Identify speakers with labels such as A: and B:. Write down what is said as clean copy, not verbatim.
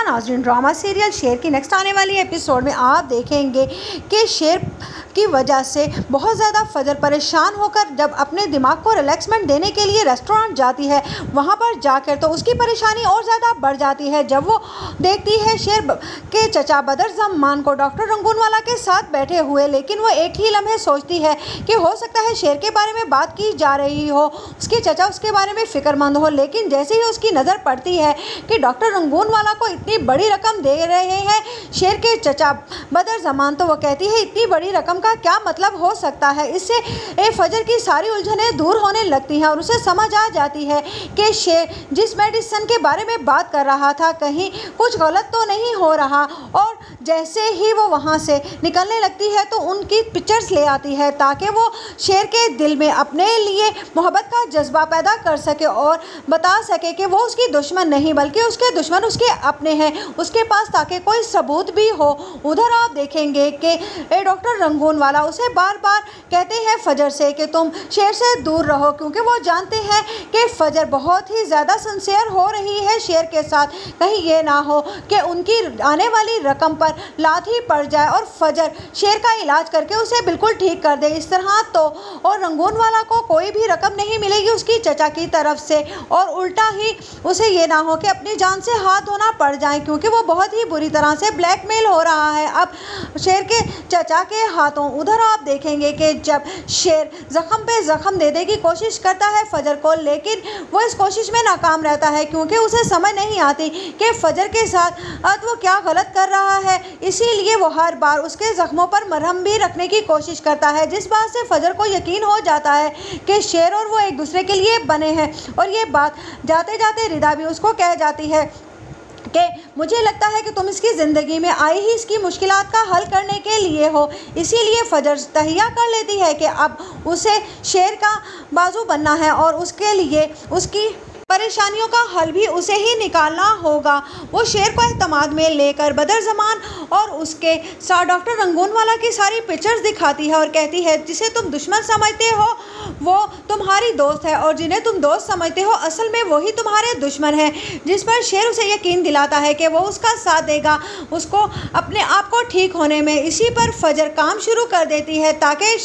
A: नाज़रीन, drama serial शेर की नेक्स्ट आने वाली एपिसोड में आप देखेंगे कि शेर की वजह से बहुत ज़्यादा फजर परेशान होकर जब अपने दिमाग को रिलैक्समेंट देने के लिए रेस्टोरेंट जाती है, वहाँ पर जाकर तो उसकी परेशानी और ज़्यादा बढ़ जाती है जब वो देखती है शेर के चचा बदरज़मान को डॉक्टर रंगूनवाला के साथ बैठे हुए। लेकिन वो एक ही लम्हे सोचती है कि हो सकता है शेर के बारे में बात की जा रही हो, उसके चचा उसके बारे में फ़िक्रमंद हो। लेकिन जैसे ही उसकी नज़र पड़ती है कि डॉक्टर रंगूनवाला को इतनी बड़ी रकम दे रहे हैं शेर के चचा बदरज़मान, तो वो कहती है इतनी बड़ी रकम का क्या मतलब हो सकता है। इससे फजर की सारी उलझनें दूर होने लगती हैं और उसे समझ आ जाती है कि शेर जिस मेडिसिन के बारे में बात कर रहा था कहीं कुछ गलत तो नहीं हो रहा। और जैसे ही वो वहाँ से निकलने लगती है तो उनकी पिक्चर्स ले आती है ताकि वो शेर के दिल में अपने लिए मोहब्बत का जज्बा पैदा कर सके और बता सके कि वो उसकी दुश्मन नहीं बल्कि उसके दुश्मन उसके अपने हैं, उसके पास ताकि कोई सबूत भी हो। उधर आप देखेंगे कि डॉक्टर रंगूनवाला उसे बार बार कहते हैं फजर से कि तुम शेर से दूर रहो, क्योंकि वो जानते हैं कि फजर बहुत ही ज़्यादा सिंसियर हो रही है शेर के साथ। कहीं ये ना हो कि उनकी आने वाली रकम पर लात ही पड़ जाए और फजर शेर का इलाज करके उसे बिल्कुल ठीक कर दे। इस तरह तो और रंगूनवाला को कोई भी रकम नहीं मिलेगी उसकी चचा की तरफ से, और उल्टा ही उसे ये ना हो कि अपनी जान से हाथ धोना पड़ जाए, क्योंकि वो बहुत ही बुरी तरह से ब्लैकमेल हो रहा है अब शेर के चचा के हाथों। उधर आप देखेंगे कि जब शेर ज़ख्म पे ज़ख्म देने की कोशिश करता है फजर को, लेकिन वो इस कोशिश में नाकाम रहता है क्योंकि उसे समझ नहीं आती कि फजर के साथ वो क्या गलत कर रहा है। इसीलिए वो हर बार उसके ज़ख्मों पर मरहम भी रखने की कोशिश करता है, जिस बात से फजर को यकीन हो जाता है कि शेर और वो एक दूसरे के लिए बने हैं। और ये बात जाते जाते रिदा भी उसको कह जाती है कि मुझे लगता है कि तुम इसकी ज़िंदगी में आई ही इसकी मुश्किलात का हल करने के लिए हो। इसीलिए फजर तहिया कर लेती है कि अब उसे शेर का बाजू बनना है और उसके लिए उसकी परेशानियों का हल भी उसे ही निकालना होगा। वो शेर को एतमाद में लेकर बदरज़मान और उसके साथ डॉक्टर रंगूनवाला की सारी पिक्चर्स दिखाती है और कहती है जिसे तुम दुश्मन समझते हो वो तुम्हारी दोस्त है, और जिन्हें तुम दोस्त समझते हो असल में वही तुम्हारे दुश्मन हैं। जिस पर शेर उसे यकीन दिलाता है कि वो उसका साथ देगा उसको अपने आप को ठीक होने में। इसी पर फजर काम शुरू कर देती है ताकि